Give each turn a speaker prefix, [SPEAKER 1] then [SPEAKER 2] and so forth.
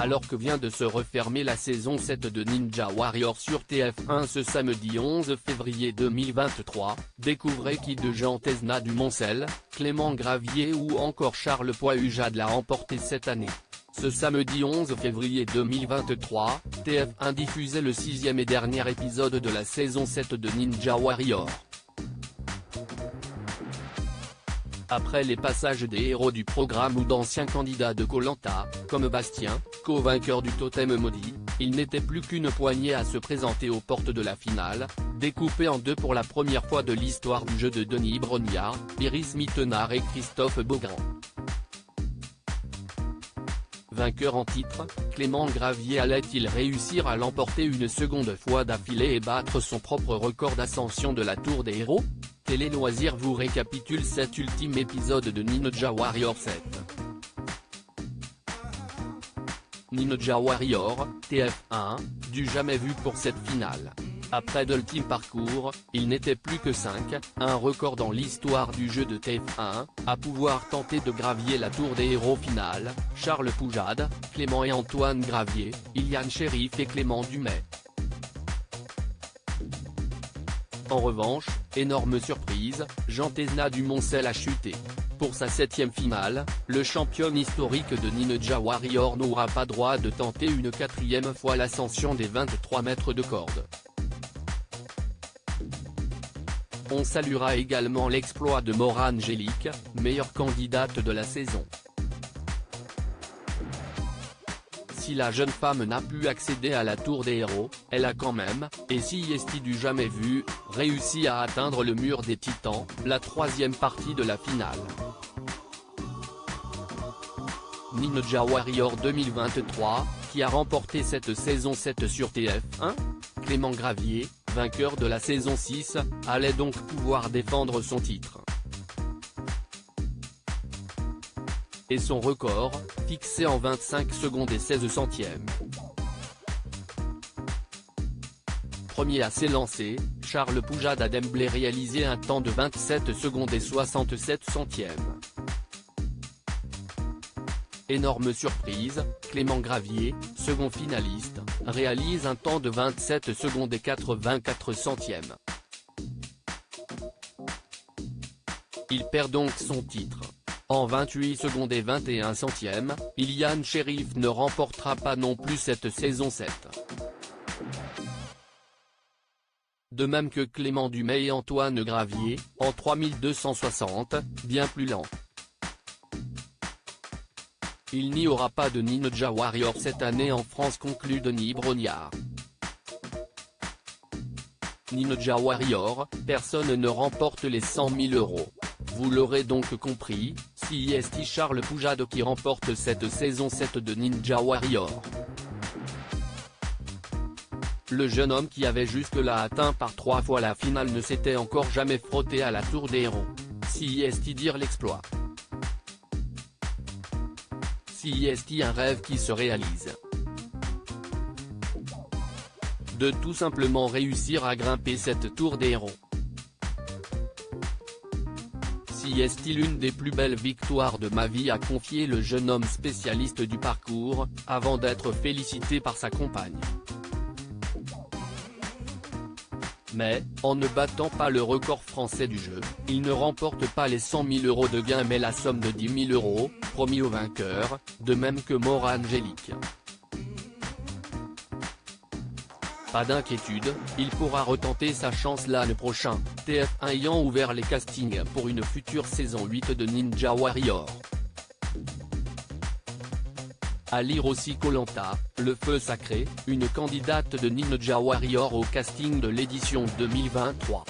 [SPEAKER 1] Alors que vient de se refermer la saison 7 de Ninja Warrior sur TF1 ce samedi 11 février 2023, découvrez qui de Jean Tesna du Moncel, Clément Gravier ou encore Charles Poihujade l'a remporté cette année. Ce samedi 11 février 2023, TF1 diffusait le 6e et dernier épisode de la saison 7 de Ninja Warrior. Après les passages des héros du programme ou d'anciens candidats de Koh-Lanta, comme Bastien, co-vainqueur du totem maudit, il n'était plus qu'une poignée à se présenter aux portes de la finale, découpée en deux pour la première fois de l'histoire du jeu de Denis Brognard, Iris Mittenard et Christophe Beaugrand. Vainqueur en titre, Clément Gravier allait-il réussir à l'emporter une seconde fois d'affilée et battre son propre record d'ascension de la Tour des Héros? Télé Loisirs vous récapitule cet ultime épisode de Ninja Warrior 7. Ninja Warrior, TF1, du jamais vu pour cette finale. Après de l'ultime parcours, il n'était plus que 5, un record dans l'histoire du jeu de TF1, à pouvoir tenter de gravier la Tour des Héros finale, Charles Poihujade, Clément et Antoine Gravier, Iliane Sheriff et Clément Dumais. En revanche, énorme surprise, Jean Tesna du Moncel a chuté. Pour sa 7e finale, le champion historique de Ninja Warrior n'aura pas droit de tenter une 4e fois l'ascension des 23 mètres de corde. On saluera également l'exploit de Maura Angélique, meilleure candidate de la saison. Si la jeune femme n'a pu accéder à la Tour des Héros, elle a quand même, et si est du jamais vu, réussi à atteindre le mur des Titans, la 3e partie de la finale. Ninja Warrior 2023, qui a remporté cette saison 7 sur TF1, Clément Gravier, vainqueur de la saison 6, allait donc pouvoir défendre son titre. Et son record, fixé en 25 secondes et 16 centièmes. Premier à s'élancer, Charles Poihujade a d'emblée réalisé un temps de 27 secondes et 67 centièmes. Énorme surprise, Clément Gravier, second finaliste, réalise un temps de 27 secondes et 84 centièmes. Il perd donc son titre. En 28 secondes et 21 centièmes, Iliane Sheriff ne remportera pas non plus cette saison 7. De même que Clément Dumais et Antoine Gravier, en 3260, bien plus lent. Il n'y aura pas de Ninja Warrior cette année en France, conclut Denis Brognard. Ninja Warrior, personne ne remporte les 100 000 €. Vous l'aurez donc compris, c'est Charles Poihujade qui remporte cette saison 7 de Ninja Warrior. Le jeune homme qui avait jusque-là atteint par 3 fois la finale ne s'était encore jamais frotté à la Tour des Héros. C'est dire l'exploit. C'est un rêve qui se réalise. De tout simplement réussir à grimper cette Tour des Héros. C'est l'une des plus belles victoires de ma vie, a confié le jeune homme spécialiste du parcours, avant d'être félicité par sa compagne. Mais, en ne battant pas le record français du jeu, il ne remporte pas les 100 000 € de gain mais la somme de 10 000 €, promis au vainqueur, de même que Maura Angélique. Pas d'inquiétude, il pourra retenter sa chance l'année prochaine, TF1 ayant ouvert les castings pour une future saison 8 de Ninja Warrior. À lire aussi Koh-Lanta, le feu sacré, une candidate de Ninja Warrior au casting de l'édition 2023.